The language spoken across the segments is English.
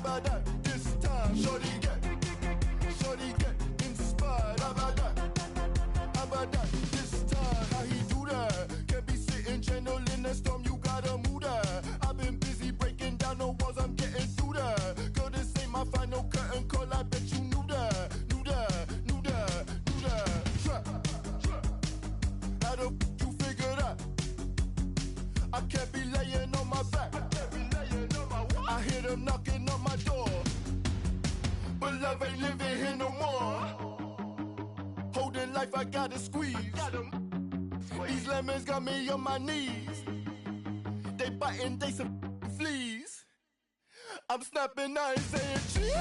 about that? This time, shorty get inspired. How about that? This time, how he do that? Can't be sitting gentle in the storm, you gotta move that. I've been busy breaking down the walls, I'm getting through that. Girl, this ain't my final curtain call, I bet you knew that. Trap. How the you figure that? I can't be laying on my back. I hear them knocking on my door, but love ain't living here no more. Holding life, I gotta squeeze. These lemons got me on my knees. They biting, they some fleas. I'm snapping, I ain't saying cheese.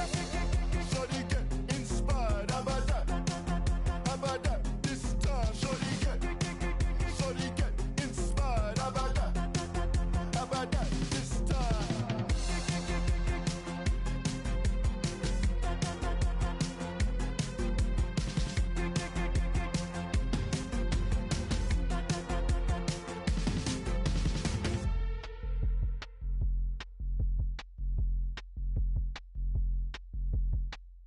Shorty get inspired. How about that? This time, shorty get inspired. How about that? This time.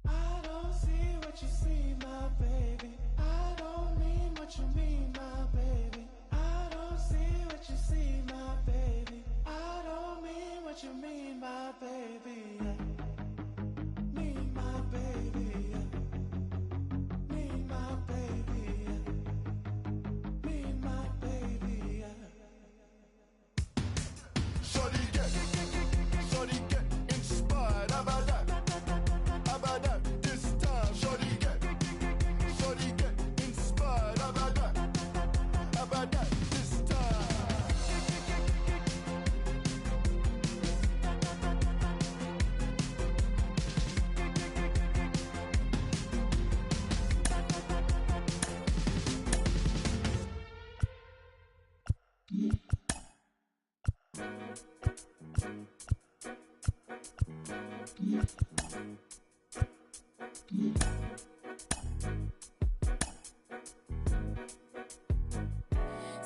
I don't see what you see, my baby. I don't mean what you mean, my baby. I don't see what you see, my baby. I don't mean what you mean, my baby. Mean my baby. Mean my baby. Mean my baby. Shorty get inspired. How about that? This time, shorty get inspired. How about that? This time.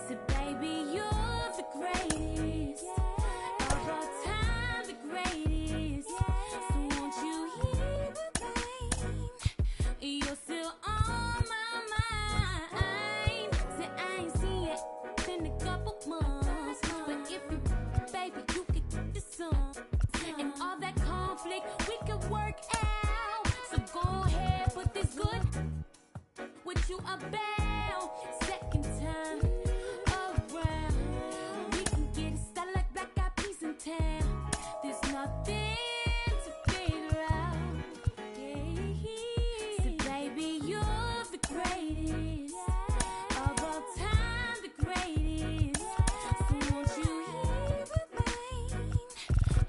So baby, you're the greatest of all time, the greatest. So won't you hear the rain? You're still on my mind. Say I ain't seen it in a couple months, but if you, baby, you could get this song and all that conflict we could work out. So go ahead, put this good. What you about? Second time around, we can get it started like black eyed peas in town. There's nothing to figure out. Yeah. So baby, you're the greatest of all time, the greatest. So won't you hear the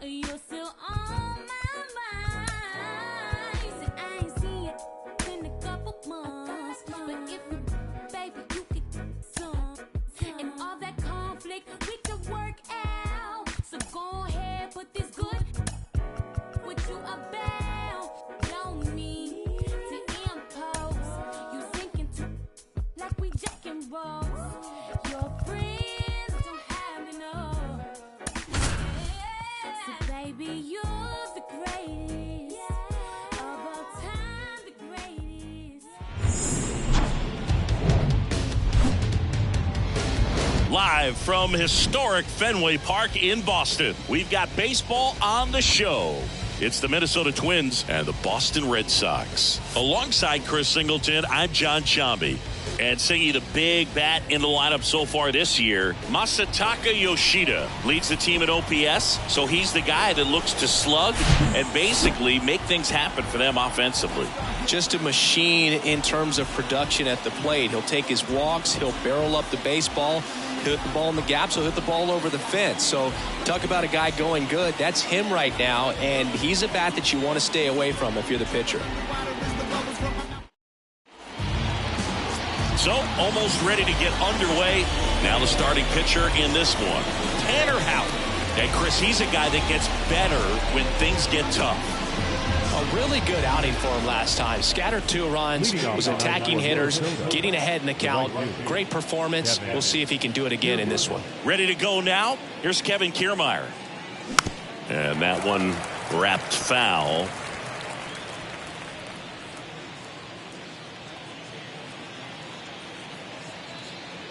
rain? You're still on my mind. Say I ain't seen it in a couple months, but if you, baby, you could get some and all that conflict we could work out. So go ahead, put this good. What you about? Don't mean to impose. You thinking too like we Jack and Rose. Your friends don't have enough. So baby, you're the greatest of all time, the greatest. Live from historic Fenway Park in Boston, we've got baseball on the show. It's the Minnesota Twins and the Boston Red Sox. Alongside Chris Singleton, I'm John Chambi. And singing the big bat in the lineup so far this year, Masataka Yoshida leads the team at OPS, so he's the guy that looks to slug and basically make things happen for them offensively. Just a machine in terms of production at the plate. He'll take his walks, he'll barrel up the baseball, he'll hit the ball in the gaps, he'll hit the ball over the fence. So talk about a guy going good. That's him right now, and he's a bat that you want to stay away from if you're the pitcher. So, almost ready to get underway. Now the starting pitcher in this one, Tanner Houck. And Chris, he's a guy that gets better when things get tough. A really good outing for him last time. Scattered 2 runs, was attacking hitters, getting ahead in the count. Great performance. We'll see if he can do it again in this one. Ready to go now? Here's Kevin Kiermaier. And that one Wrapped foul.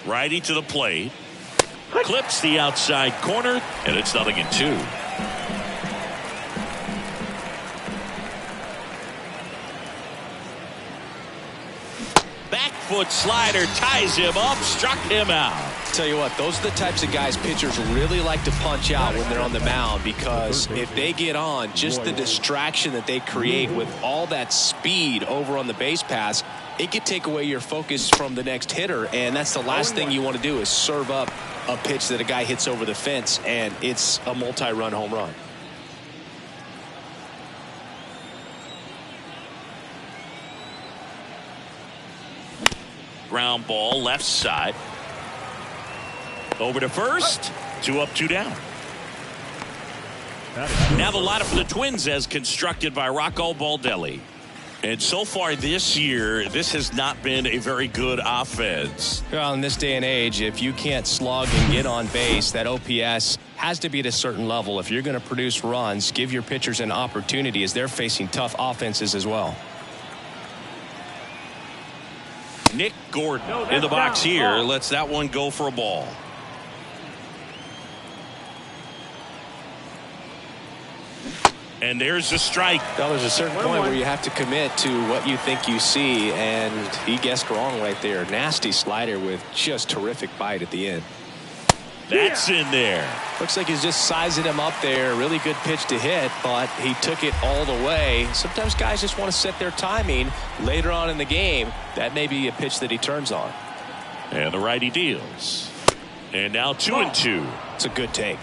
Righty to the plate. Clips the outside corner, and it's 0-2. Back foot slider ties him up, struck him out. Tell you what, those are the types of guys pitchers really like to punch out when they're on the mound, because if they get on, just the distraction that they create with all that speed over on the base pass, it could take away your focus from the next hitter, and that's the last thing you want to do is serve up a pitch that a guy hits over the fence, and it's a multi-run home run. Ground ball left side. Over to first. 2 up, 2 down. Now the lineup for the Twins as constructed by Rocco Baldelli. And so far this year, this has not been a very good offense. Well, in this day and age, if you can't slug and get on base, that OPS has to be at a certain level. If you're going to produce runs, give your pitchers an opportunity as they're facing tough offenses as well. Nick Gordon in the box here lets that one go for a ball. And there's the strike. Well, there's a certain point where you have to commit to what you think you see, and he guessed wrong right there. Nasty slider with just terrific bite at the end. That's in there. Looks like he's just sizing him up there. Really good pitch to hit, but he took it all the way. Sometimes guys just want to set their timing later on in the game. That may be a pitch that he turns on. And the righty deals. And now 2-2. It's a good take.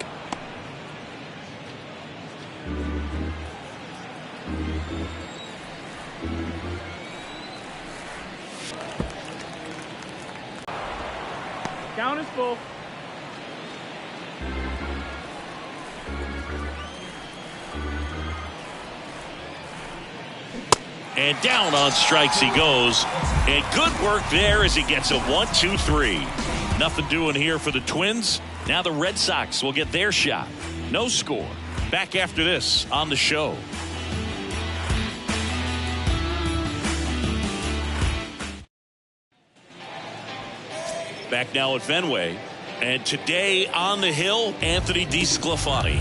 Count is full. And down on strikes he goes. And good work there as he gets a 1-2-3. Nothing doing here for the Twins. Now the Red Sox will get their shot. No score. Back after this on the show. Back now at Fenway. And today on the hill, Anthony DeSclafani.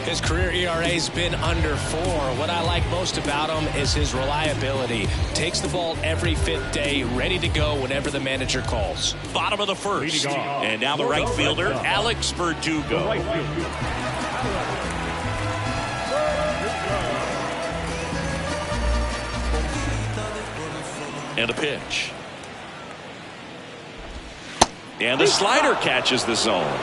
His career ERA's been under 4. What I like most about him is his reliability. Takes the ball every 5th day, ready to go whenever the manager calls. Bottom of the first. And now the right fielder, Alex Verdugo. And a pitch. And the slider catches the zone.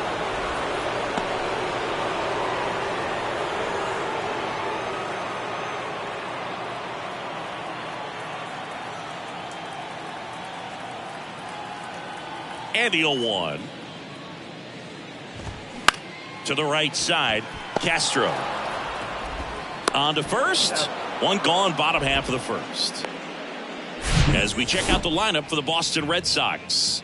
And the 0-1. To the right side, Castro. On to first. One gone, bottom half of the first. As we check out the lineup for the Boston Red Sox.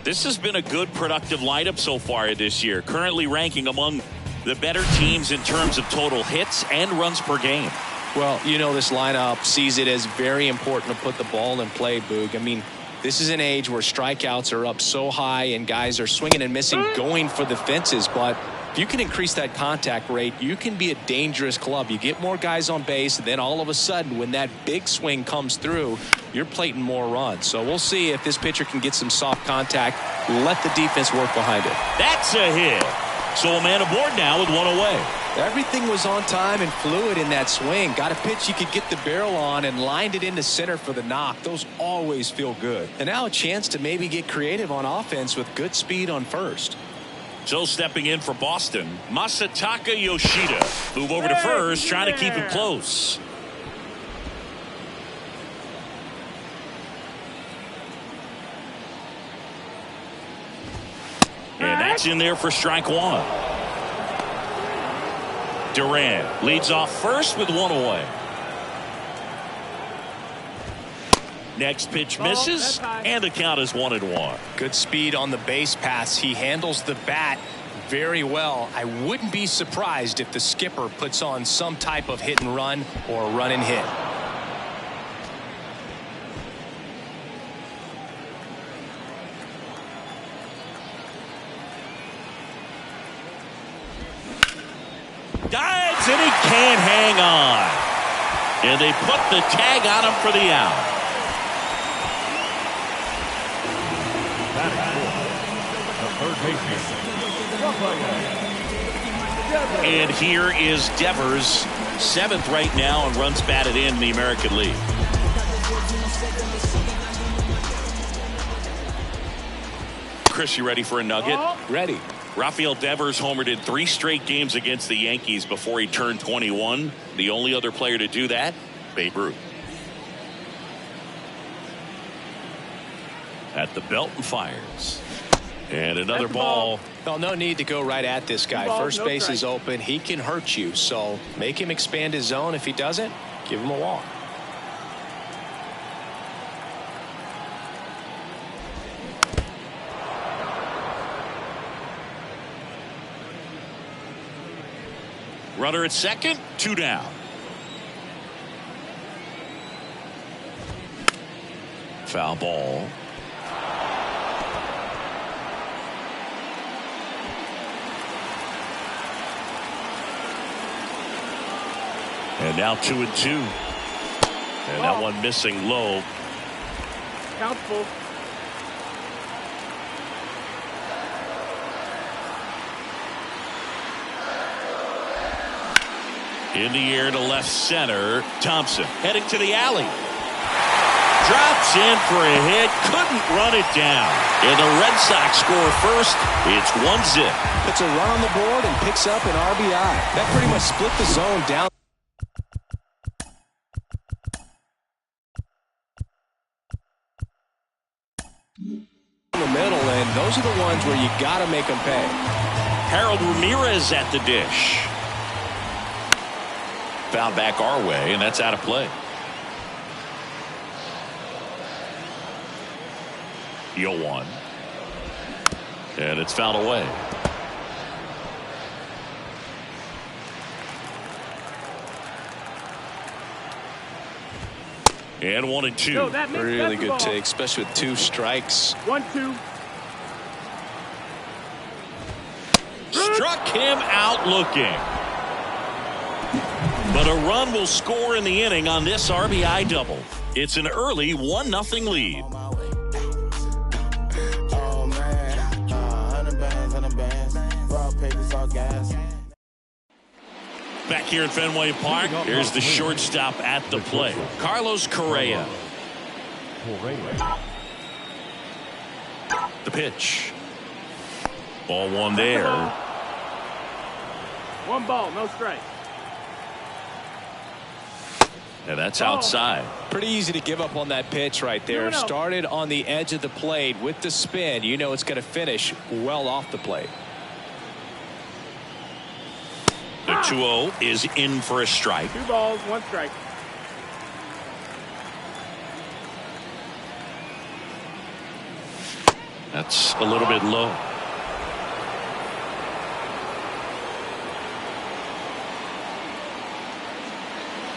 This has been a good, productive lineup so far this year. Currently ranking among the better teams in terms of total hits and runs per game. Well, you know, this lineup sees it as very important to put the ball in play, Boog. I mean, this is an age where strikeouts are up so high and guys are swinging and missing, going for the fences. But if you can increase that contact rate, you can be a dangerous club. You get more guys on base, and then all of a sudden, when that big swing comes through, you're plating more runs. So we'll see if this pitcher can get some soft contact, let the defense work behind it. That's a hit. So a man aboard now with one away. Everything was on time and fluid in that swing. Got a pitch you could get the barrel on and lined it into center for the knock. Those always feel good. And now a chance to maybe get creative on offense with good speed on first. So stepping in for Boston, Masataka Yoshida. Move over to first, trying to keep him close. And that's in there for strike one. Durant leads off first with one away. Next pitch misses, and the count is 1-1. Good speed on the base pass. He handles the bat very well. I wouldn't be surprised if the skipper puts on some type of hit and run or run and hit. Dives, and he can't hang on. And they put the tag on him for the out. And here is Devers, 7th right now, and runs batted in the American League. Chris, you ready for a nugget? Ready. Rafael Devers homered in 3 straight games against the Yankees before he turned 21. The only other player to do that, Babe Ruth. At the belt and fires. And another ball. Well, no need to go right at this guy. First base is open. He can hurt you. So make him expand his zone. If he doesn't, give him a walk. Runner at second, 2 down. Foul ball. And now 2-2. And that one missing low. Count full. In the air to left center. Thompson heading to the alley. Drops in for a hit. Couldn't run it down. And the Red Sox score first. It's 1-0. Puts a run on the board and picks up an RBI. That pretty much split the zone down. In the middle, and those are the ones where you got to make them pay. Harold Ramirez at the dish. Foul back our way, and that's out of play. 0-1. And it's fouled away. And 1-2. No, really good take, especially with 2 strikes. 1-2. Struck him out looking. But a run will score in the inning on this RBI double. It's an early 1-0 lead. Oh man, 100 bands, raw papers, all gas. Back here at Fenway Park, here's the shortstop at the plate, Carlos Correa. The pitch. Ball 1 there. 1 ball, no strike. And that's outside. Pretty easy to give up on that pitch right there. Started on the edge of the plate with the spin. You know it's going to finish well off the plate. The 2-0 is in for a strike. 2 balls, 1 strike. That's a little bit low.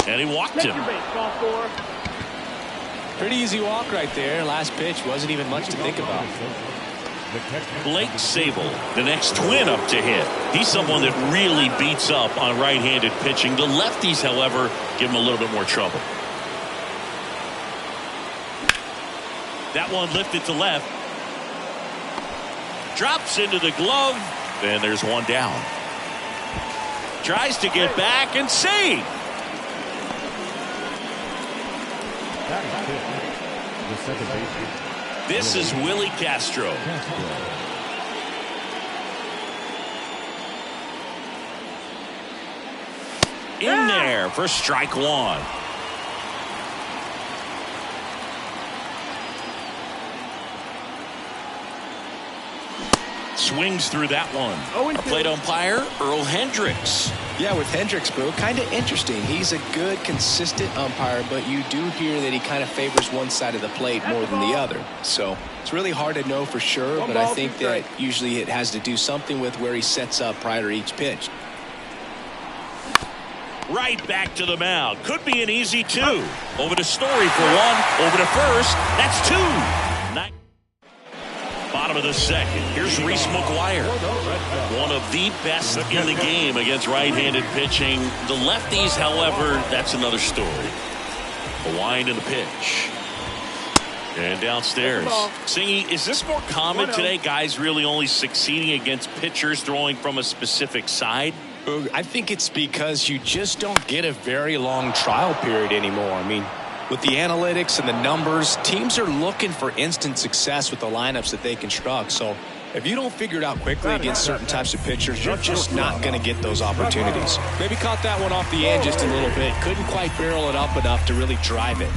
And he walked him. Pretty easy walk right there. Last pitch wasn't even much to think about. Blake Sable, the next twin up to hit. He's someone that really beats up on right-handed pitching. The lefties, however, give him a little bit more trouble. That one lifted to left. Drops into the glove. And there's 1 down. Tries to get back and see. This is Willie Castro. In there for strike 1. swings through that one. Our plate umpire, Earl Hendricks. Yeah, with Hendricks, Boo, kind of interesting. He's a good, consistent umpire, but you do hear that he kind of favors one side of the plate more than the other. So it's really hard to know for sure, but I think that usually it has to do something with where he sets up prior to each pitch. Right back to the mound. Could be an easy 2. Over to Story for 1. Over to first. That's 2. Bottom of the second. Here's Reese McGuire. One of the best in the game against right-handed pitching. The lefties, however, that's another story. The wind and the pitch. And downstairs. Singy, is this more common today? Guys really only succeeding against pitchers throwing from a specific side? I think it's because you just don't get a very long trial period anymore. I mean, with the analytics and the numbers, teams are looking for instant success with the lineups that they construct. So if you don't figure it out quickly against certain types of pitchers, you're just not going to get those opportunities. Maybe caught that one off the end just a little bit. Couldn't quite barrel it up enough to really drive it.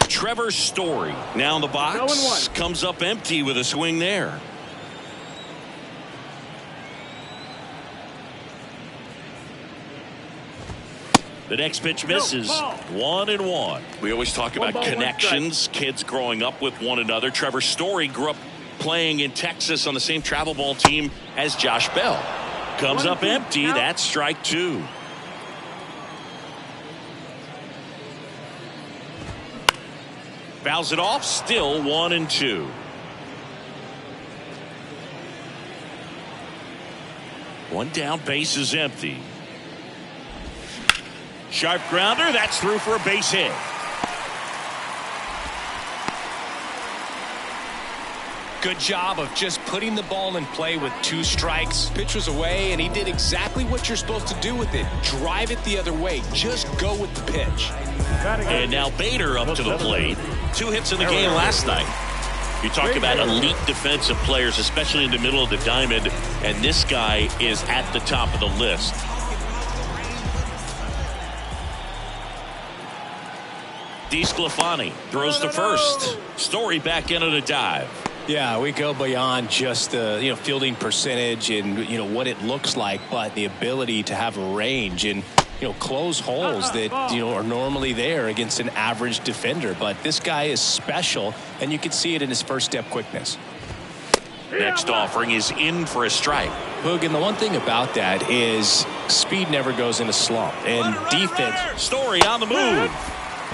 Trevor Story now in the box. Comes up empty with a swing there. The next pitch misses. 1-1. We always talk about connections, kids growing up with one another. Trevor Story grew up playing in Texas on the same travel ball team as Josh Bell. Comes up empty. That's strike 2. Fouls it off. Still 1-2. One down, base is empty. Sharp grounder, that's through for a base hit. Good job of just putting the ball in play with 2 strikes. Pitch was away, and he did exactly what you're supposed to do with it. Drive it the other way. Just go with the pitch. And now Bader up to the plate. 2 hits in the game last night. You talk about elite defensive players, especially in the middle of the diamond, and this guy is at the top of the list. DeSclafani throws to first. Story back into the dive. Yeah, we go beyond just the fielding percentage and what it looks like, but the ability to have range and close holes that are normally there against an average defender. But this guy is special, and you can see it in his first step quickness. Next offering is in for a strike. Boog, and the one thing about that is speed never goes in a slump, and defense. Story on the move.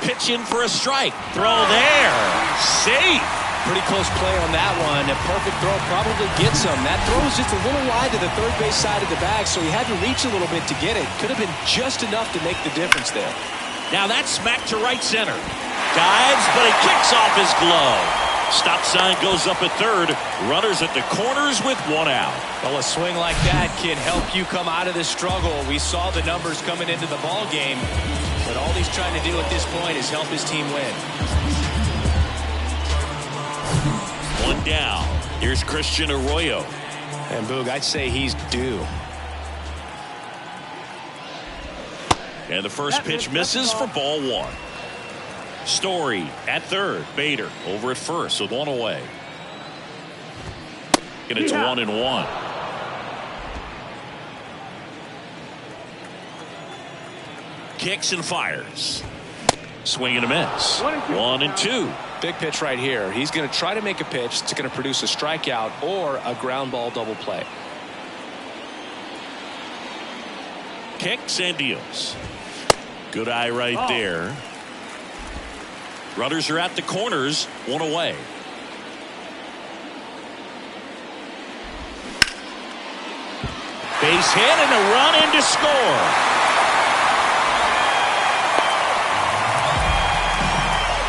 Pitch in for a strike. Throw there. Safe. Pretty close play on that one. A perfect throw probably gets him. That throw was just a little wide to the third base side of the bag, so he had to reach a little bit to get it. Could have been just enough to make the difference there. Now that's smacked to right center. Dives, but he kicks off his glove. Stop sign goes up at third. Runners at the corners with 1 out. Well, a swing like that can help you come out of this struggle. We saw the numbers coming into the ball game, but all he's trying to do at this point is help his team win. 1 down. Here's Christian Arroyo. And Boog, I'd say he's due. And the first pitch misses for ball 1. Story at third. Bader over at first with 1 away. And it's 1-1. Kicks and fires. Swing and a miss. 1-2. Big pitch right here. He's going to try to make a pitch that's going to produce a strikeout or a ground ball double play. Kicks and deals. Good eye right there. Runners are at the corners. 1 away. Base hit and a run in to score.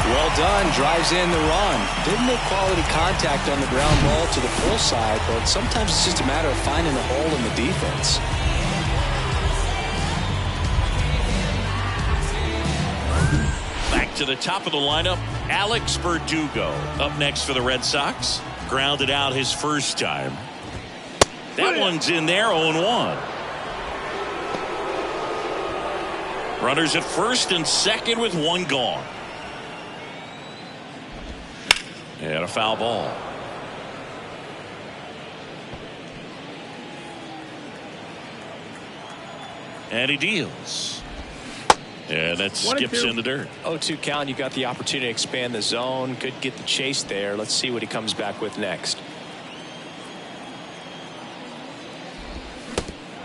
Well done. Drives in the run. Didn't make quality contact on the ground ball to the full side, but sometimes it's just a matter of finding a hole in the defense. Back to the top of the lineup, Alex Verdugo up next for the Red Sox. Grounded out his first time. That one's in there, 0-1. Runners at first and second with one gone. And a foul ball. And he deals. And that skips in the dirt. 0-2 count. You got the opportunity to expand the zone. Could get the chase there. Let's see what he comes back with next.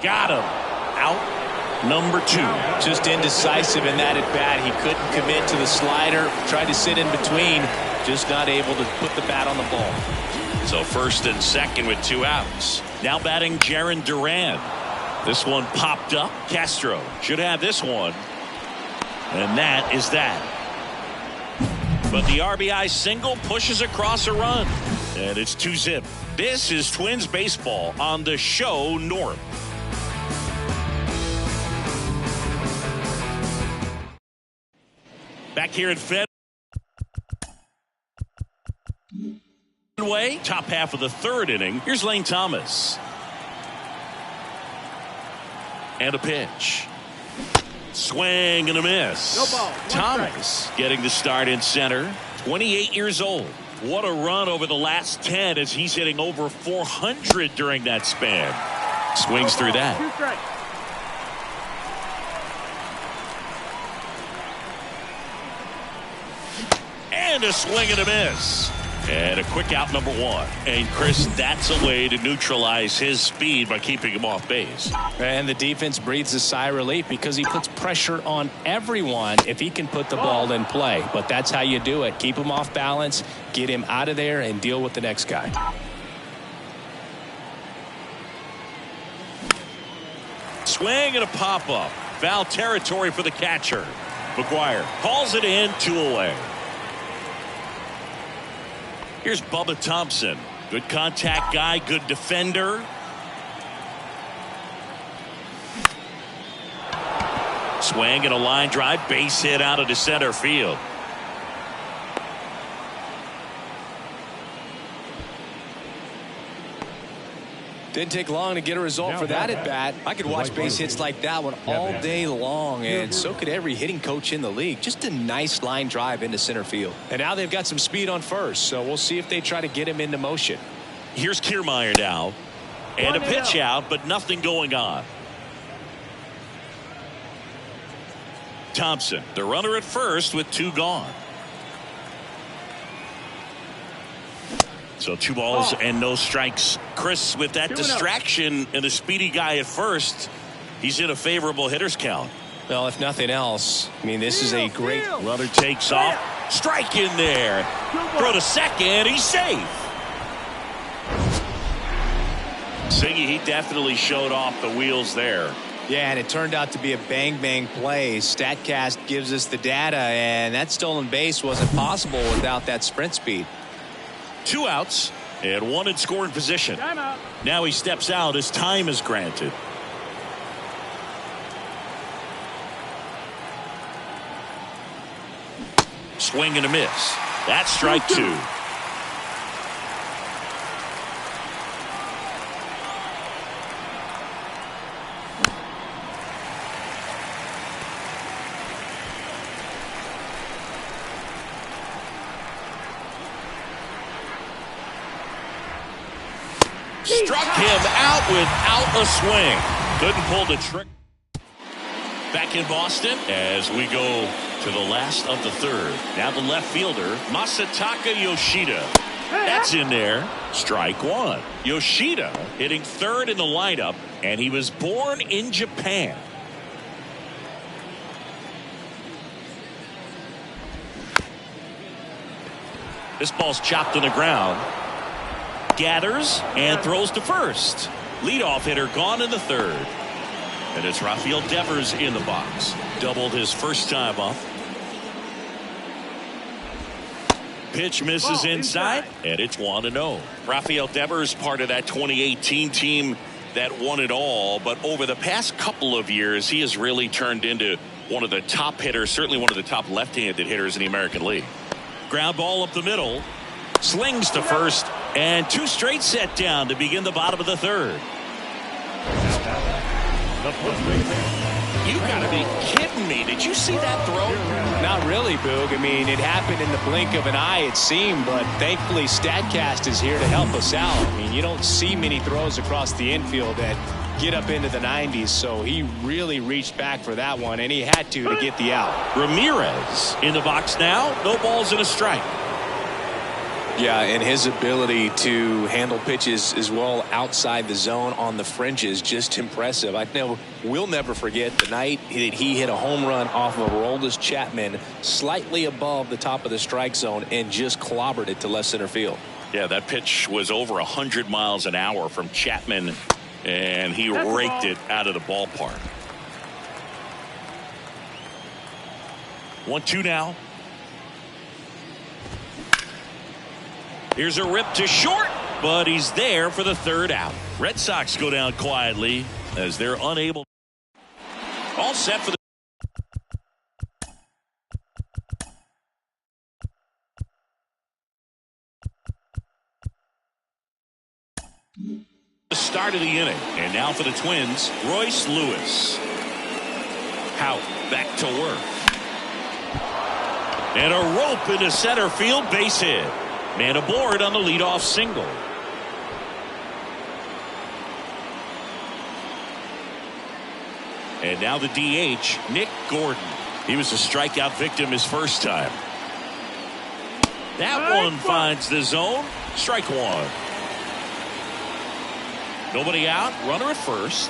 Got him. Out. Number 2. Just indecisive in that at bat. He couldn't commit to the slider. Tried to sit in between. Just not able to put the bat on the ball. So first and second with 2 outs. Now batting Jarren Duran. This one popped up. Castro should have this one. And that is that. But the RBI single pushes across a run. And it's 2-zip. This is Twins baseball on the show North. Back here at Fenway, top half of the third inning. Here's Lane Thomas. And a pitch. Swing and a miss. No ball. Thomas getting the start in center. 28 years old. What a run over the last 10 as he's hitting over 400 during that span. Swings through that. 2 strikes. And a swing and a miss. And a quick out, number 1. And Chris, that's a way to neutralize his speed by keeping him off base. And the defense breathes a sigh of relief because he puts pressure on everyone if he can put the ball in play. But that's how you do it. Keep him off balance, get him out of there, and deal with the next guy. Swing and a pop-up. Foul territory for the catcher. McGuire calls it in, 2 away. Here's Bubba Thompson. Good contact guy, good defender. Swing and a line drive, base hit out of the center field. Didn't take long to get a result for that at bat. I could watch base hits like that one all day long, and so could every hitting coach in the league. Just a nice line drive into center field. And now they've got some speed on first, so we'll see if they try to get him into motion. Here's Kiermaier now. And a pitch out, but nothing going on. Thompson, the runner at first with 2 gone. So 2 balls and no strikes. Chris, with that distraction and a speedy guy at first, he's in a favorable hitter's count. Well, if nothing else, I mean, this is a great runner takes off. Strike in there. Throw to second. He's safe. Singy, he definitely showed off the wheels there. Yeah, and it turned out to be a bang-bang play. StatCast gives us the data, and that stolen base wasn't possible without that sprint speed. 2 outs and 1 in scoring position. Now he steps out as time is granted. Swing and a miss. That's strike 2. Struck him out without a swing. Couldn't pull the trick. Back in Boston as we go to the last of the third. Now the left fielder, Masataka Yoshida. That's in there. Strike 1. Yoshida hitting third in the lineup, and he was born in Japan. This ball's chopped to the ground. Gathers and throws to first. Leadoff hitter gone in the third. And it's Rafael Devers in the box. Doubled his first time up. Pitch misses inside, and it's 1-0. Rafael Devers, part of that 2018 team that won it all. But over the past couple of years, he has really turned into one of the top hitters, certainly one of the top left-handed hitters in the American League. Ground ball up the middle. Slings to first, and 2 straight set down to begin the bottom of the third. You got to be kidding me. Did you see that throw? Not really, Boog. I mean, it happened in the blink of an eye, it seemed, but thankfully StatCast is here to help us out. I mean, you don't see many throws across the infield that get up into the 90s, so he really reached back for that one, and he had to get the out. Ramirez in the box now. No balls and a strike. Yeah, and his ability to handle pitches as well outside the zone on the fringes, just impressive. I know we'll never forget the night that he hit a home run off of Aroldis Chapman slightly above the top of the strike zone and just clobbered it to left center field. Yeah, that pitch was over 100 miles an hour from Chapman, and he raked it out of the ballpark. 1-2 now. Here's a rip to short, but he's there for the third out. Red Sox go down quietly as they're unable. All set for the start of the inning. And now for the Twins, Royce Lewis. Hout back to work. And a rope into center field, base hit. Man aboard on the leadoff single. And now the DH, Nick Gordon. He was a strikeout victim his first time. That one finds the zone. Strike one. Nobody out. Runner at first.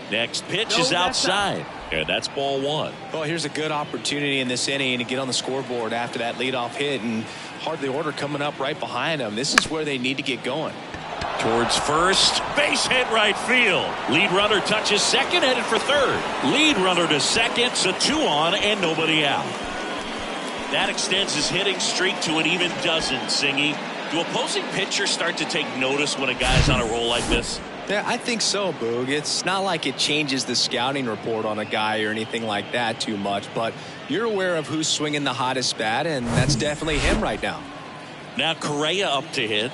Next pitch is outside. And that's ball one. Well, here's a good opportunity in this inning to get on the scoreboard after that leadoff hit, and hardly order coming up right behind them. This is where they need to get going. Towards first, base hit right field. Lead runner touches second, headed for third. Lead runner to second, so 2 on and nobody out. That extends his hitting streak to an even dozen, Singy. Do opposing pitchers start to take notice when a guy's on a roll like this? Yeah, I think so, Boog. It's not like it changes the scouting report on a guy or anything like that too much, but you're aware of who's swinging the hottest bat, and that's definitely him right now. Now Correa up to hit.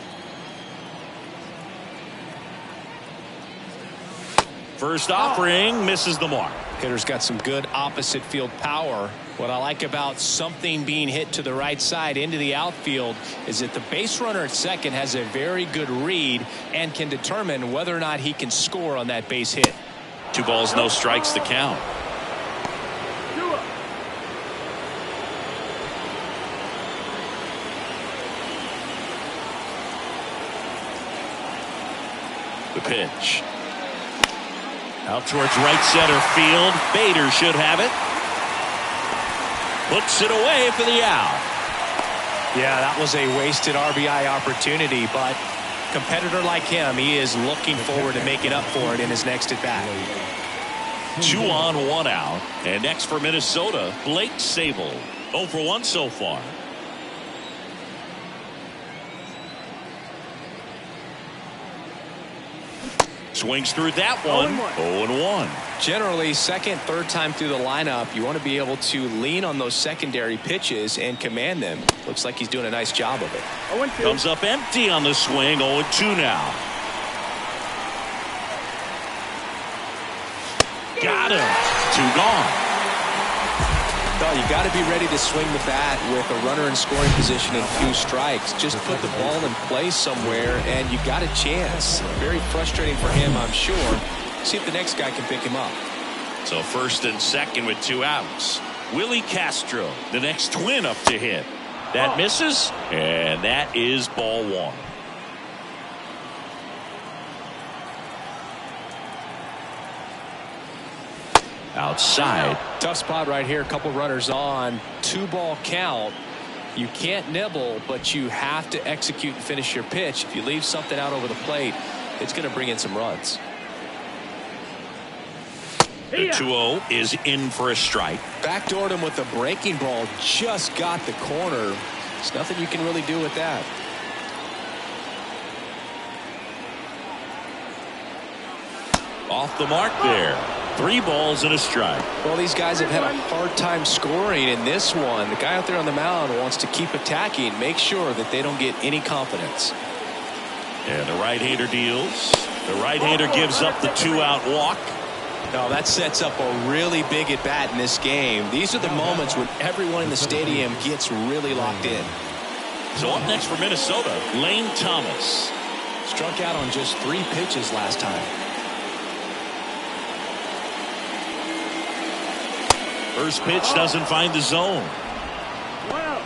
First offering misses the mark. Hitter's got some good opposite field power. What I like about something being hit to the right side into the outfield is that the base runner at second has a very good read and can determine whether or not he can score on that base hit. 2 balls, no strikes to count. The pitch. Out towards right center field. Bader should have it. Puts it away for the out. Yeah, that was a wasted RBI opportunity, but competitor like him, he is looking forward to making up for it in his next at bat. 2 on, 1 out. And next for Minnesota, Blake Sabol. 0 for 1 so far. Swings through that one. 0-1. Generally, second, third time through the lineup, you want to be able to lean on those secondary pitches and command them. Looks like he's doing a nice job of it. Comes up empty on the swing. 0-2 now. Got him. 2 gone. Well, you got to be ready to swing the bat with a runner in scoring position and 2 strikes. Just put the ball in play somewhere, and you got a chance. Very frustrating for him, I'm sure. See if the next guy can pick him up. So first and second with 2 outs. Willie Castro, the next Twin up to hit. That misses, and that is ball 1. Outside. Tough spot right here. A couple runners on. 2-ball count. You can't nibble, but you have to execute and finish your pitch. If you leave something out over the plate, it's going to bring in some runs. The 2-0 is in for a strike. Backdoored him with a breaking ball. Just got the corner. There's nothing you can really do with that. Off the mark there. 3 balls and a strike. Well, these guys have had a hard time scoring in this one. The guy out there on the mound wants to keep attacking, make sure that they don't get any confidence. And the right-hander deals. The right-hander gives up the 2-out walk. No, that sets up a really big at-bat in this game. These are the moments when everyone in the stadium gets really locked in. So up next for Minnesota, Lane Thomas. Struck out on just 3 pitches last time. First pitch doesn't find the zone. Wow.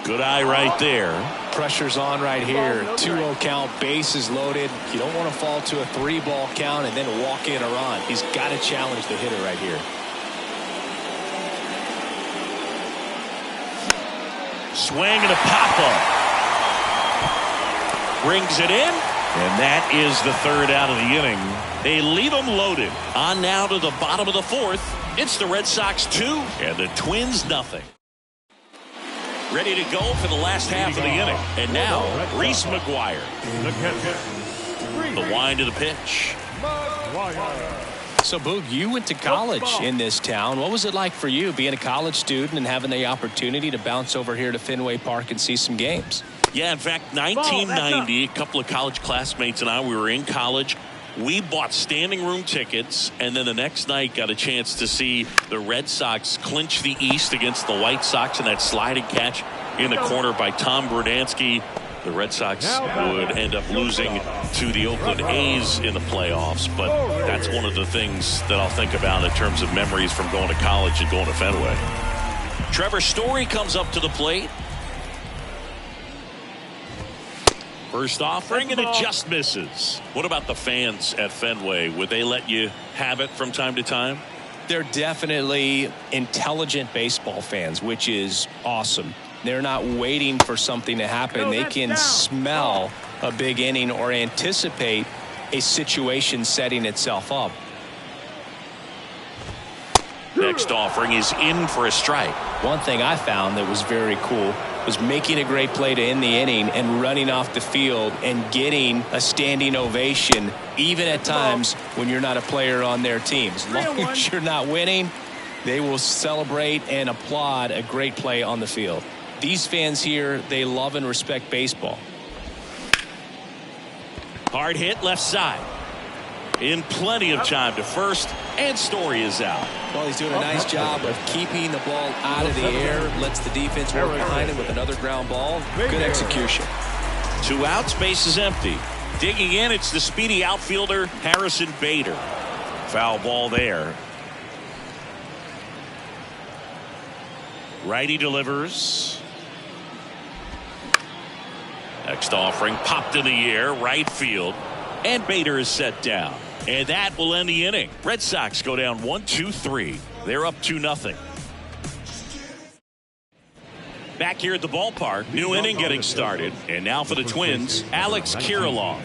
Good eye right there. Pressure's on right here. 2-0 count, bases loaded. You don't want to fall to a 3-ball count and then walk in a run. He's got to challenge the hitter right here. Swing and a pop-up. Brings it in, and that is the 3rd out of the inning. They leave them loaded. On now to the bottom of the 4th. It's the Red Sox 2 and the Twins nothing. Ready to go for the last half of the inning. And now, Reese McGuire. The wind of the pitch. So, Boog, you went to college in this town. What was it like for you being a college student and having the opportunity to bounce over here to Fenway Park and see some games? Yeah, in fact, 1990, a couple of college classmates and I, we were in college. We bought standing room tickets, and then the next night got a chance to see the Red Sox clinch the East against the White Sox in that sliding catch in the corner by Tom Verdansky. The Red Sox would end up losing to the Oakland A's in the playoffs, but that's one of the things that I'll think about in terms of memories from going to college and going to Fenway. Trevor Story comes up to the plate. First offering, and it just misses. What about the fans at Fenway? Would they let you have it from time to time? They're definitely intelligent baseball fans, which is awesome. They're not waiting for something to happen. They can smell a big inning or anticipate a situation setting itself up. Next offering is in for a strike. One thing I found that was very cool was making a great play to end the inning and running off the field and getting a standing ovation, even at times when you're not a player on their team. As long as you're not winning, they will celebrate and applaud a great play on the field. These fans here, they love and respect baseball. Hard hit left side. In plenty of time to first, and Story is out. Well, he's doing a nice job of keeping the ball out of the air, lets the defense work behind him with another ground ball. Good execution. 2 outs, base is empty. Digging in, it's the speedy outfielder Harrison Bader. Foul ball there. Righty delivers. Next offering popped in the air, right field, and Bader is set down. And that will end the inning. Red Sox go down 1-2-3. They're up 2-0. Back here at the ballpark, new inning getting started. And now for the Twins, Alex Kirilloff.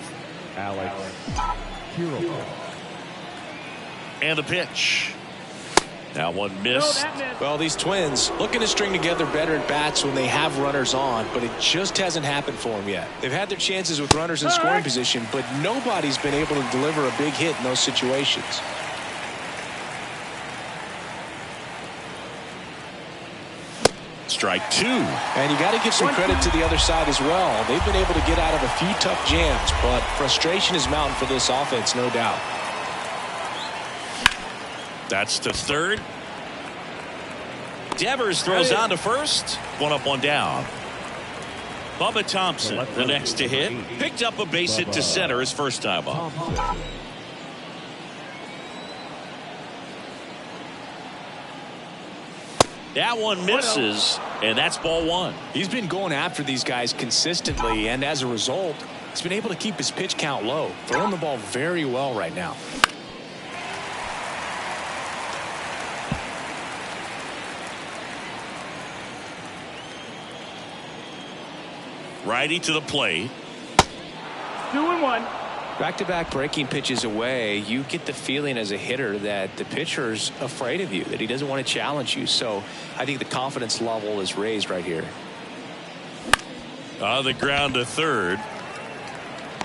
And the pitch. Now one missed. Well, these Twins looking to string together better at bats when they have runners on, but it just hasn't happened for them yet. They've had their chances with runners in scoring position, but nobody's been able to deliver a big hit in those situations. Strike 2. And you got to give some credit to the other side as well. They've been able to get out of a few tough jams, but frustration is mounting for this offense, no doubt. That's to third. Devers throws on to first. 1 up, 1 down. Bubba Thompson, the next to hit. Picked up a base hit to center his first time up. That one misses, and that's ball 1. He's been going after these guys consistently, and as a result, he's been able to keep his pitch count low. Throwing the ball very well right now. Righty to the plate. 2-1. Back-to-back breaking pitches away, you get the feeling as a hitter that the pitcher's afraid of you, that he doesn't want to challenge you. So I think the confidence level is raised right here. On the ground to third.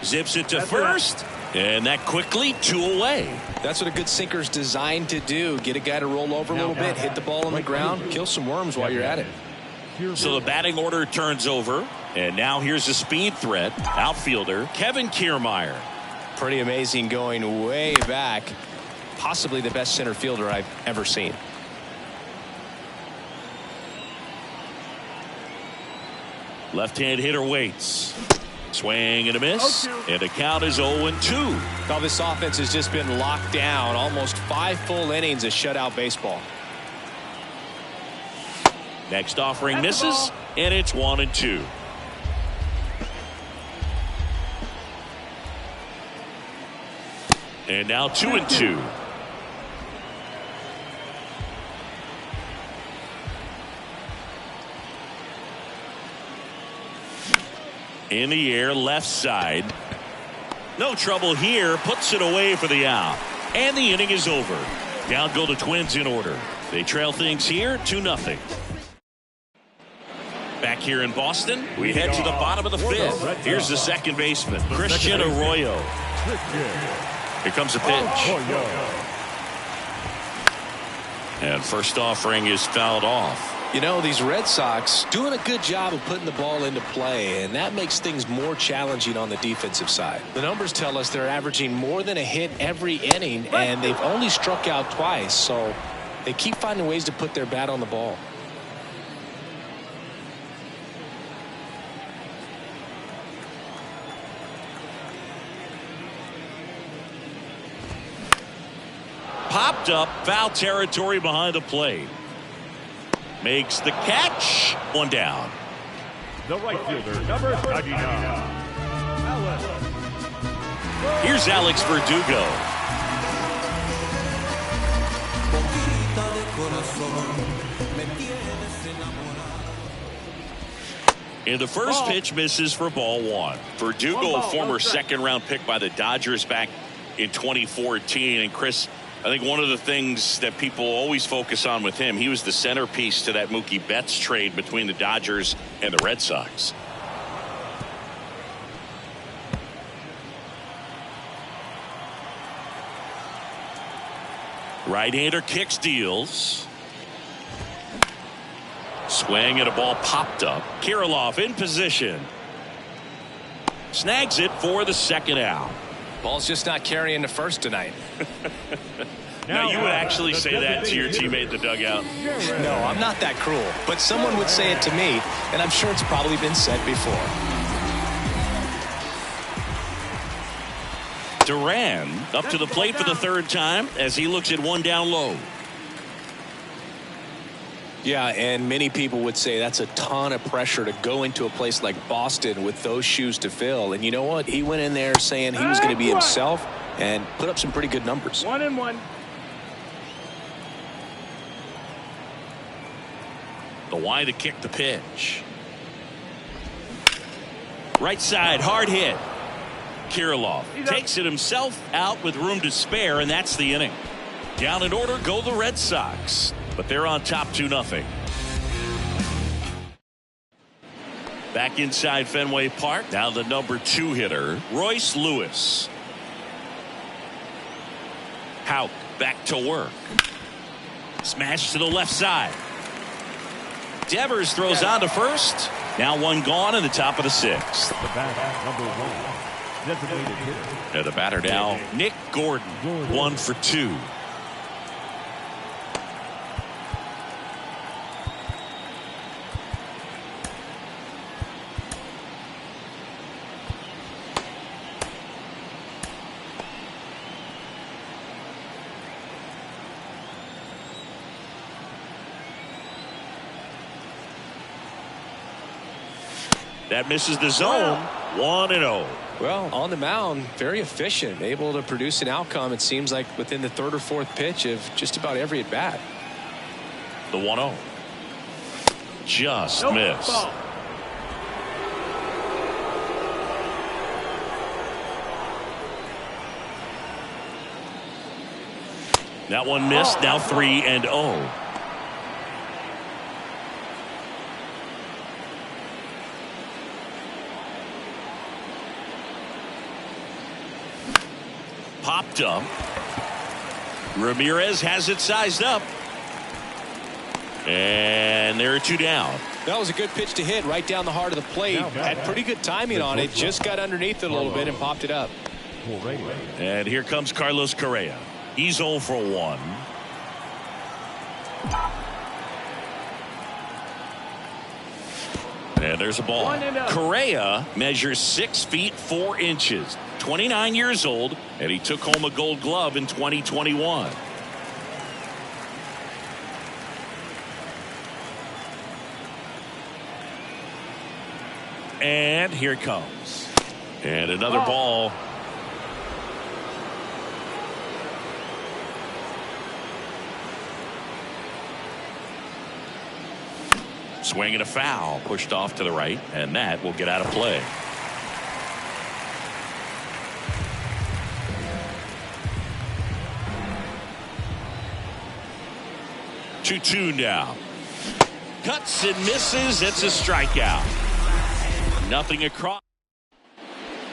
Zips it to first. And that quickly 2 away. That's what a good sinker's designed to do. Get a guy to roll over a little bit, hit the ball on the ground, kill some worms while you're at it. So the batting order turns over. And now here's a speed threat. Outfielder Kevin Kiermaier. Pretty amazing, going way back. Possibly the best center fielder I've ever seen. Left-hand hitter waits. Swing and a miss. And the count is 0-2. Now this offense has just been locked down. Almost 5 full innings of shutout baseball. Next offering misses. And it's 1-2. And now 2-2. In the air, left side. No trouble here. Puts it away for the out. And the inning is over. Down go the Twins in order. They trail things here 2-0. Back here in Boston, we head to the bottom of the 5th. Here's the second baseman, Christian Arroyo. Here comes a pitch. And first offering is fouled off. You know, these Red Sox doing a good job of putting the ball into play, and that makes things more challenging on the defensive side. The numbers tell us they're averaging more than a hit every inning, and they've only struck out twice, so they keep finding ways to put their bat on the ball. Popped up, foul territory behind the plate. Makes the catch. 1 down. The right fielder, number 99. Here's Alex Verdugo. And the first pitch misses for ball 1. Verdugo, a former second-round pick by the Dodgers back in 2014. And Chris, I think one of the things that people always focus on with him, he was the centerpiece to that Mookie Betts trade between the Dodgers and the Red Sox. Right-hander kicks, deals. Swing and a ball popped up. Kirilloff in position. Snags it for the second out. Ball's just not carrying the first tonight. Now you would actually say that to your teammate in the dugout? No, I'm not that cruel. But someone would say it to me, and I'm sure it's probably been said before. Duran up to the plate for the 3rd time as he looks at 1 down low. Yeah, and many people would say that's a ton of pressure to go into a place like Boston with those shoes to fill. And you know what? He went in there saying he was going to be himself and put up some pretty good numbers. 1-1. The wide to kick the pitch. Right side, hard hit. Kirilloff takes it himself out with room to spare, and that's the inning. Down in order go the Red Sox, but they're on top 2-0. Back inside Fenway Park, now the number 2 hitter, Royce Lewis. Houck back to work. Smash to the left side. Devers throws on to first. Now 1 gone in the top of the 6th. The bat, number 1. Designated hitter. And the batter now, Nick Gordon. 1 for 2. That misses the zone. 1-0. Well, on the mound, very efficient, able to produce an outcome, it seems like, within the 3rd or 4th pitch of just about every at bat. The 1-0. Just missed. Ball. That one missed. Now 3-0. popped up. Ramirez has it sized up. And there are 2 down. That was a good pitch to hit right down the heart of the plate. Had pretty good timing on it. Just got underneath it a little bit and popped it up. And here comes Carlos Correa. He's 0 for 1. And there's a ball. Correa measures 6 feet 4 inches, 29 years old, and he took home a Gold Glove in 2021. And here it comes. And another ball. Swing and a foul, pushed off to the right, and that will get out of play. Two now. Cuts and misses. It's a strikeout. Nothing across.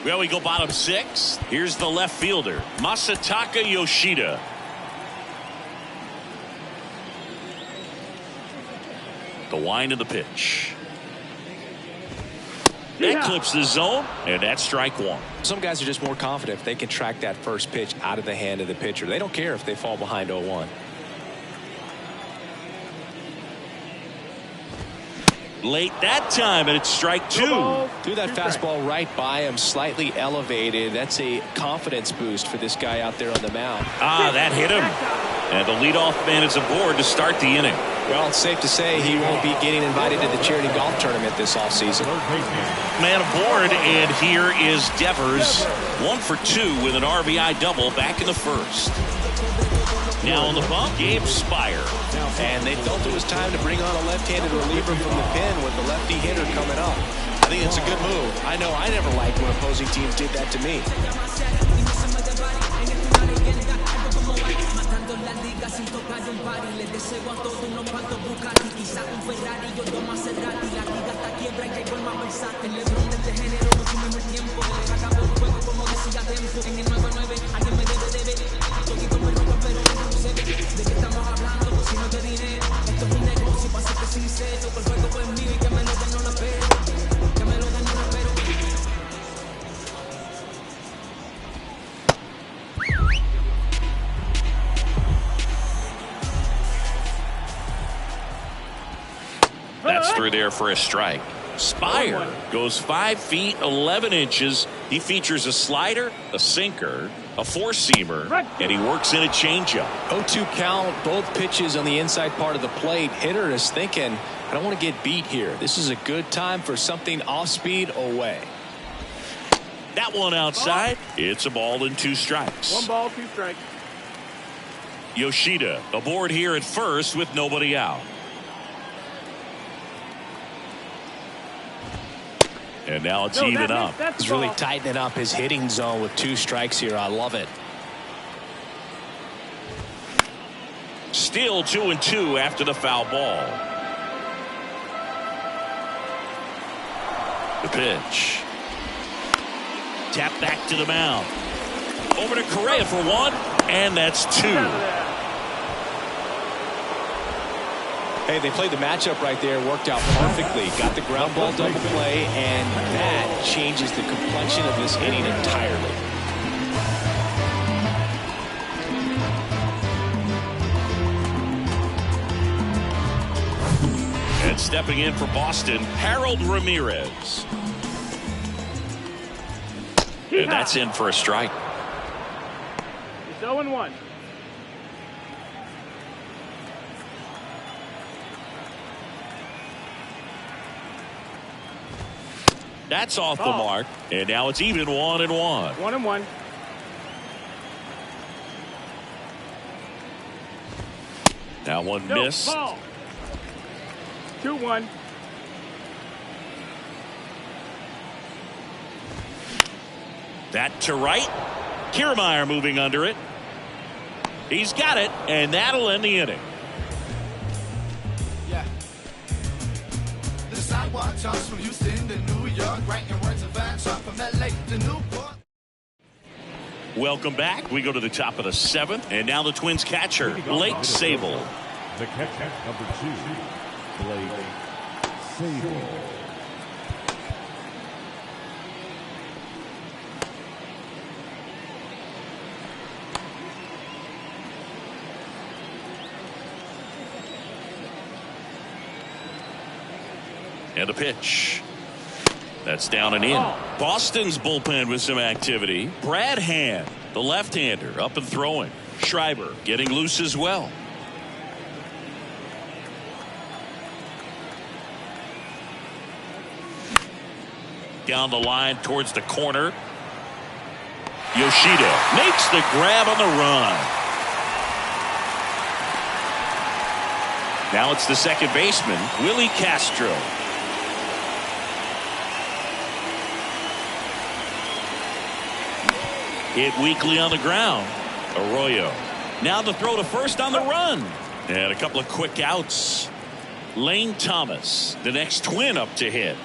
Well, we go bottom 6. Here's the left fielder, Masataka Yoshida. The wind of the pitch. That clips the zone, and that's strike 1. Some guys are just more confident if they can track that first pitch out of the hand of the pitcher. They don't care if they fall behind 0-1. Late that time, and it's strike 2. Threw that fastball right by him, slightly elevated. That's a confidence boost for this guy out there on the mound. That hit him. And the leadoff man is aboard to start the inning. Well, it's safe to say he won't be getting invited to the charity golf tournament this offseason. Man aboard, and here is Devers. 1 for 2 with an RBI double back in the first. Now on the bump, Gabe Spire. And they felt it was time to bring on a left-handed reliever from the pen with the lefty hitter coming up. I think it's a good move. I know I never liked when opposing teams did that to me. That's through there for a strike. Spire goes 5 feet 11 inches. He features a slider, a sinker, a four-seamer, and he works in a changeup. 0-2 count, both pitches on the inside part of the plate. Hitter is thinking, I don't want to get beat here. This is a good time for something off-speed away. That one outside. It's a ball and 2 strikes. 1 ball, 2 strikes. Yoshida aboard here at first with nobody out. And now it's even up. He's really tightening up his hitting zone with 2 strikes here. I love it. Still 2-2 after the foul ball. The pitch. Tap back to the mound. Over to Correa for 1, and that's 2. Hey, they played the matchup right there, worked out perfectly. Got the ground ball double play, and that changes the complexion of this inning entirely. And stepping in for Boston, Harold Ramirez. And that's in for a strike. It's 0-1. That's off the mark, and now it's even 1-1. 1-1. Now one missed. Ball. 2-1. That to right. Kiermaier moving under it. He's got it, and that'll end the inning. Yeah. The sidewalk talks from Houston to New York, writing words of adventure from LA to Newport. Welcome back. We go to the top of the 7th, and now the Twins catcher, Blake Sabol. The catcher, number 2, Blake Sabol. And a pitch. That's down and in. Boston's bullpen with some activity. Brad Hand, the left-hander, up and throwing. Schreiber getting loose as well. Down the line towards the corner. Yoshida makes the grab on the run. Now it's the second baseman, Willie Castro. Hit weakly on the ground. Arroyo. Now the throw to first on the run. And a couple of quick outs. Lane Thomas, the next Twin up to hit.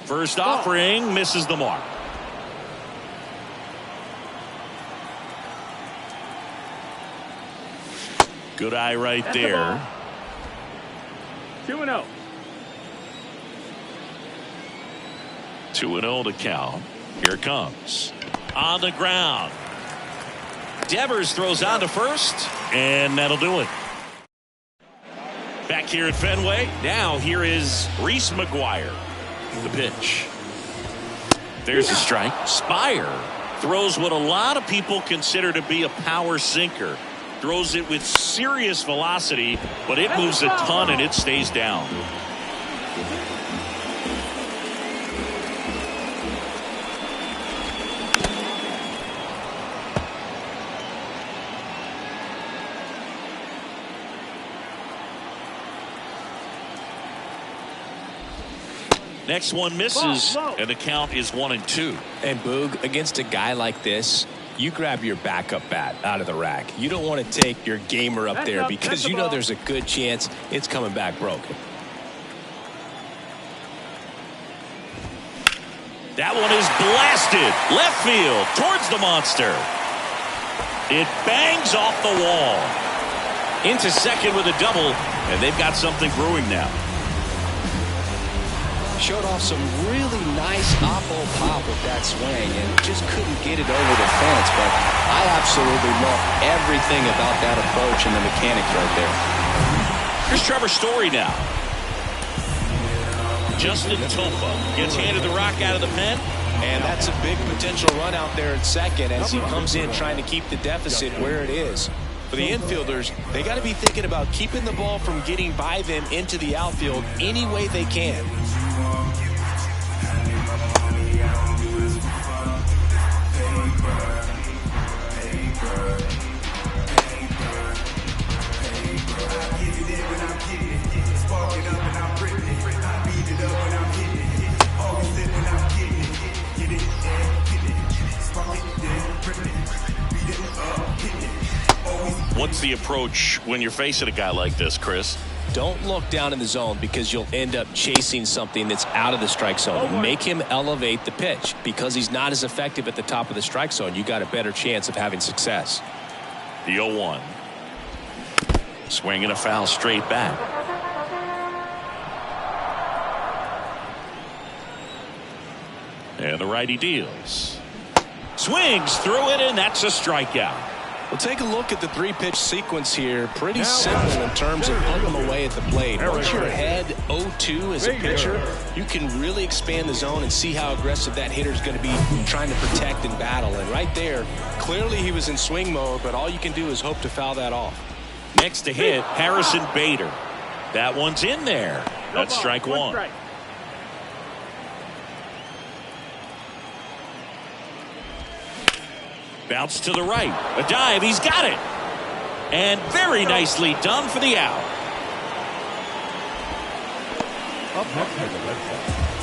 First offering misses the mark. Good eye right there. 2-0. 2-0 to count. Here it comes. On the ground. Devers throws on to first, and that'll do it. Back here at Fenway. Now here is Reese McGuire. The pitch. There's a strike. Spire throws what a lot of people consider to be a power sinker. Throws it with serious velocity, but it moves a ton and it stays down. Next one misses, and the count is 1-2. And Boog, against a guy like this, you grab your backup bat out of the rack. You don't want to take your gamer up there because you know there's a good chance it's coming back broken. That one is blasted left field towards the monster. It bangs off the wall. Into second with a double, and they've got something brewing now. Showed off some really nice oppo pop with that swing and just couldn't get it over the fence. But I absolutely love everything about that approach and the mechanics right there. Here's Trevor Story now. Justin Tofa gets handed the rock out of the pen. And that's a big potential run out there at second as he comes in trying to keep the deficit where it is. For the infielders, they got to be thinking about keeping the ball from getting by them into the outfield any way they can. What's the approach when you're facing a guy like this, Chris? Don't look down in the zone because you'll end up chasing something that's out of the strike zone. Make him elevate the pitch because he's not as effective at the top of the strike zone. You got a better chance of having success. The 0-1. Swinging a foul straight back. And the righty deals. Swings through it, and that's a strikeout. Well, take a look at the 3-pitch sequence here. Pretty simple in terms of putting them away at the plate. Once you're ahead 0-2 as a pitcher, you can really expand the zone and see how aggressive that hitter is going to be trying to protect and battle. And right there, clearly he was in swing mode, but all you can do is hope to foul that off. Next to hit, Harrison Bader. That one's in there. That's strike one. Bounce to the right. A dive. He's got it. And very nicely done for the out.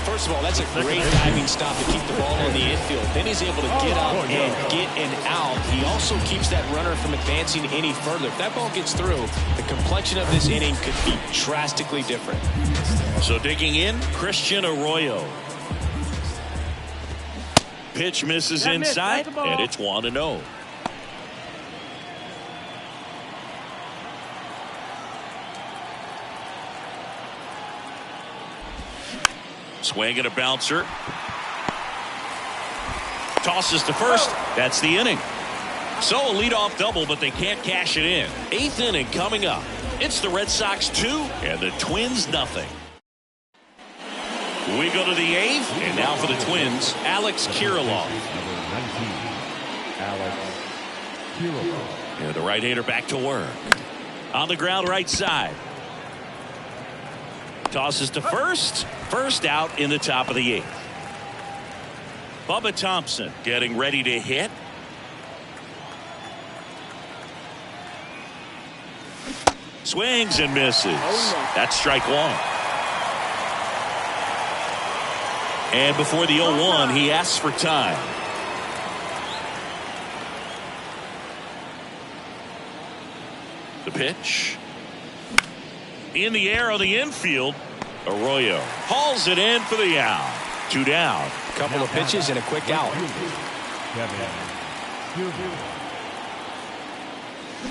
First of all, that's a great diving stop to keep the ball in the infield. Then he's able to get up and get an out. He also keeps that runner from advancing any further. If that ball gets through, the complexion of this inning could be drastically different. So digging in, Christian Arroyo. Pitch misses That missed. inside, That's the ball. and it's 1-0. Swing and a bouncer. Tosses to first. That's the inning. So a leadoff double, but they can't cash it in. 8th inning coming up. It's the Red Sox 2 and the Twins nothing. We go to the 8th, and now for the Twins, Alex Kirilloff. Number 19, Alex Kirilloff. And the right-hander back to work. On the ground right side. Tosses to first. First out in the top of the 8th. Bubba Thompson getting ready to hit. Swings and misses. That's strike one. And before the 0-1, he asks for time. The pitch. In the air on the infield. Arroyo hauls it in for the out. 2 down. Couple of pitches and a quick out.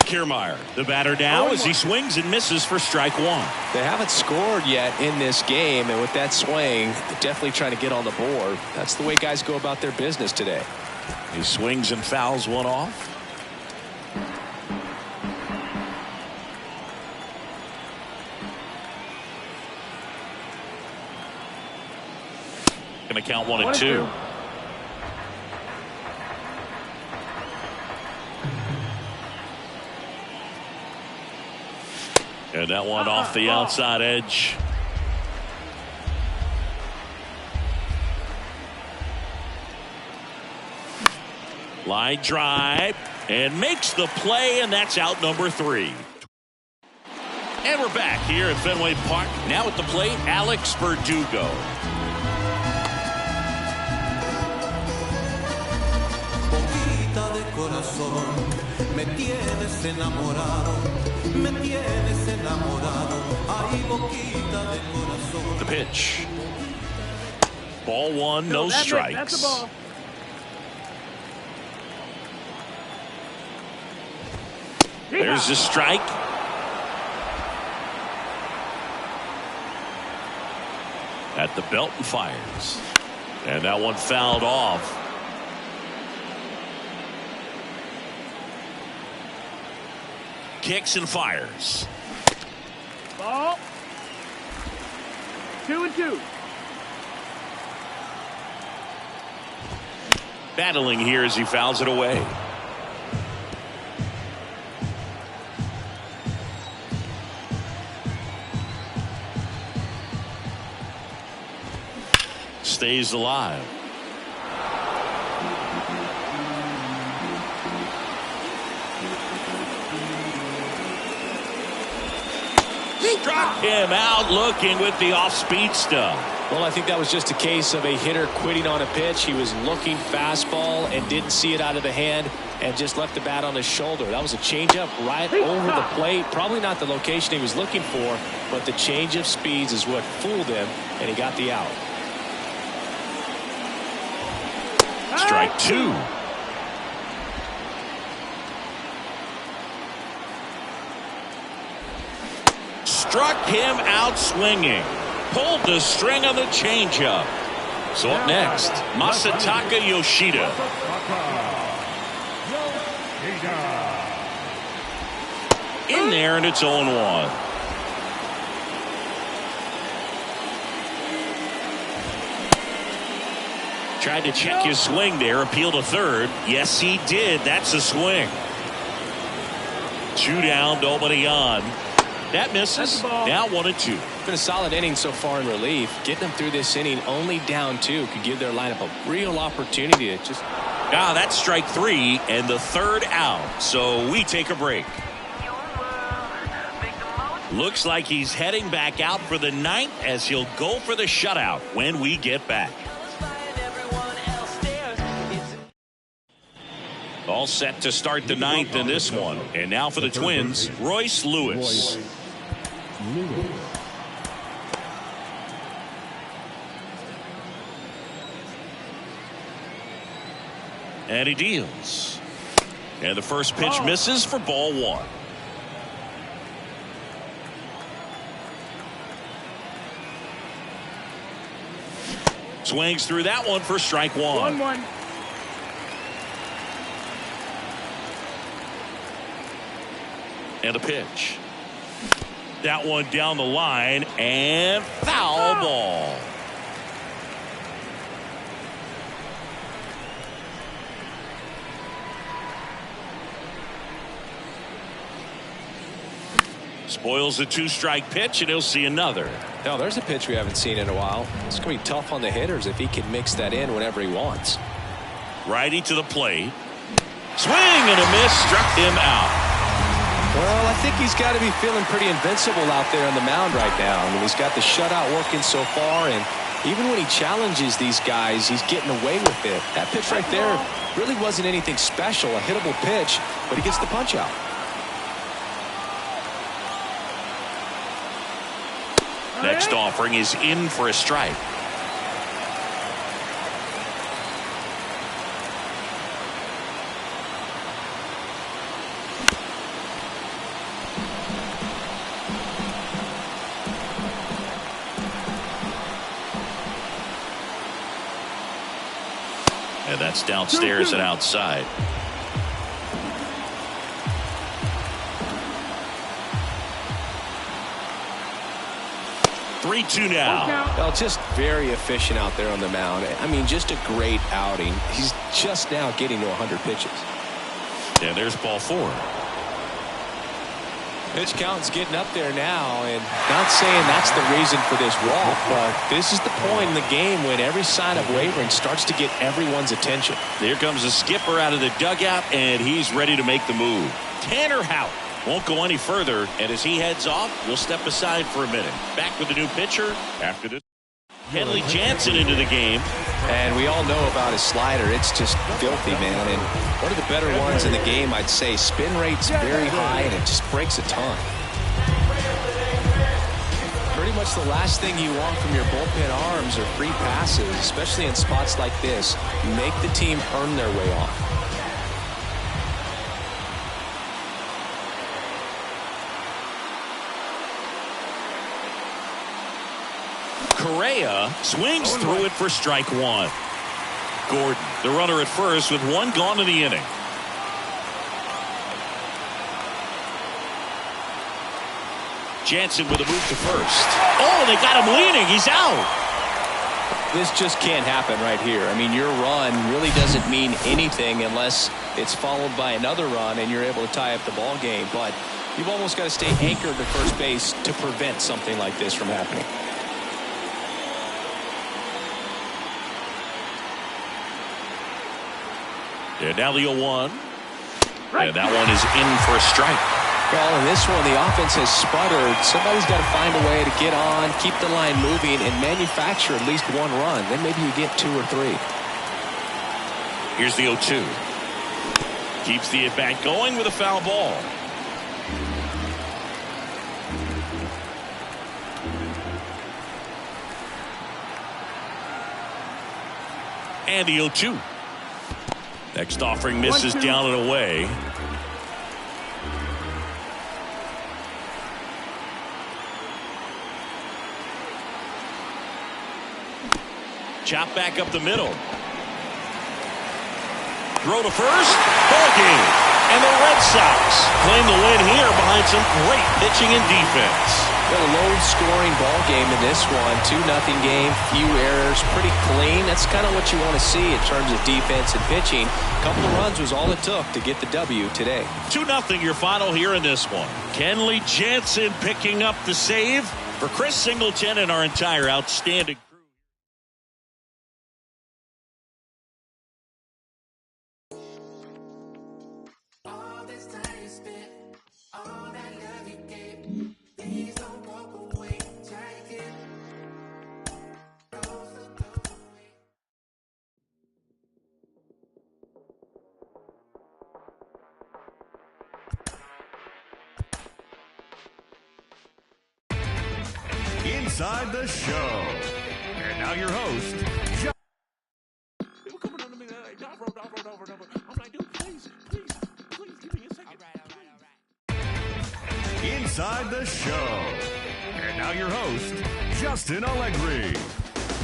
Kiermaier, the batter now as he swings and misses for strike one. They haven't scored yet in this game, and with that swing, they're definitely trying to get on the board. That's the way guys go about their business today. He swings and fouls one off. Going to count 1 and 2. And that one off the outside edge. Line drive and makes the play, and that's out number 3. And we're back here at Fenway Park. Now at the plate, Alex Verdugo. Me tienes enamorado, ay boquita de corazón. The pitch. Ball one, no strikes. That's the ball. There's the strike. At the belt and fires. And that one fouled off. Kicks and fires. Ball. 2 and 2. Battling here as he fouls it away. Stays alive. Struck him out looking with the off-speed stuff. Well, I think that was just a case of a hitter quitting on a pitch. He was looking fastball and didn't see it out of the hand and just left the bat on his shoulder. That was a changeup right over the plate. Probably not the location he was looking for, but the change of speeds is what fooled him, and he got the out. Strike 2. Struck him out swinging. Pulled the string on the changeup. So up next, Masataka Yoshida. In there, and it's 0-1. Tried to check his swing there, appeal to third. Yes, he did. That's a swing. 2 down, nobody on. That misses. Now 1 and 2. Been a solid inning so far in relief. Getting them through this inning only down 2 could give their lineup a real opportunity to just. That's strike 3 and the third out. So we take a break. Looks like he's heading back out for the 9th as he'll go for the shutout when we get back. All set to start the 9th in this one. And now for the Twins, Royce Lewis. And he deals. And the first pitch misses for ball one. Swings through that one for strike one. 1-1. And a pitch. That one down the line and foul ball. Spoils a 2-strike pitch, and he'll see another. Now, there's a pitch we haven't seen in a while. It's going to be tough on the hitters if he can mix that in whenever he wants. Righty to the plate. Swing and a miss, struck him out. Well, I think he's got to be feeling pretty invincible out there on the mound right now. I mean, he's got the shutout working so far, and even when he challenges these guys, he's getting away with it. That pitch right there really wasn't anything special, a hittable pitch, but he gets the punch out. Next offering is in for a strike. And that's downstairs and outside. Three-two now. Well, just very efficient out there on the mound. I mean, just a great outing. He's just now getting to 100 pitches. And there's ball four. Pitch count's getting up there now, and not saying that's the reason for this walk, but this is the point in the game when every sign of wavering starts to get everyone's attention. Here comes the skipper out of the dugout, and he's ready to make the move. Tanner Houck won't go any further, and as he heads off, we'll step aside for a minute. Back with the new pitcher after this. Kenley Jansen into the game. And we all know about his slider. It's just filthy, man. And one of the better ones in the game, I'd say. Spin rate's very high, and it just breaks a ton. Pretty much the last thing you want from your bullpen arms are free passes, especially in spots like this. Make the team earn their way off. Correa swings through it for strike one. Gordon, the runner at first with one gone in the inning. Jansen with a move to first. Oh, they got him leaning. He's out. This just can't happen right here. I mean, your run really doesn't mean anything unless it's followed by another run and you're able to tie up the ball game. But you've almost got to stay anchored to first base to prevent something like this from happening. And now the 0-1. And that one is in for a strike. Well, in this one, the offense has sputtered. Somebody's got to find a way to get on, keep the line moving, and manufacture at least one run. Then maybe you get 2 or 3. Here's the 0-2. Keeps the at-bat going with a foul ball. And the 0-2. Next offering misses down and away. Chop back up the middle. Throw to first. Ball game. And the Red Sox claim the win here behind some great pitching and defense. Got a low-scoring ball game in this one. 2-0 game, few errors, pretty clean. That's kind of what you want to see in terms of defense and pitching. A couple of runs was all it took to get the W today. 2-0 your final here in this one. Kenley Jansen picking up the save for Chris Singleton and our entire outstanding crew. Inside the show. And now your host, John. People coming on to me like, Inside the Show. And now your host, Justin Allegri.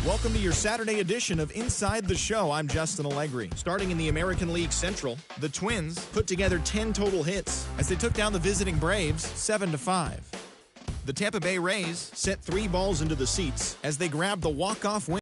Welcome to your Saturday edition of Inside the Show. I'm Justin Allegri. Starting in the American League Central, the Twins put together 10 total hits as they took down the visiting Braves 7-5. The Tampa Bay Rays sent 3 balls into the seats as they grabbed the walk-off win.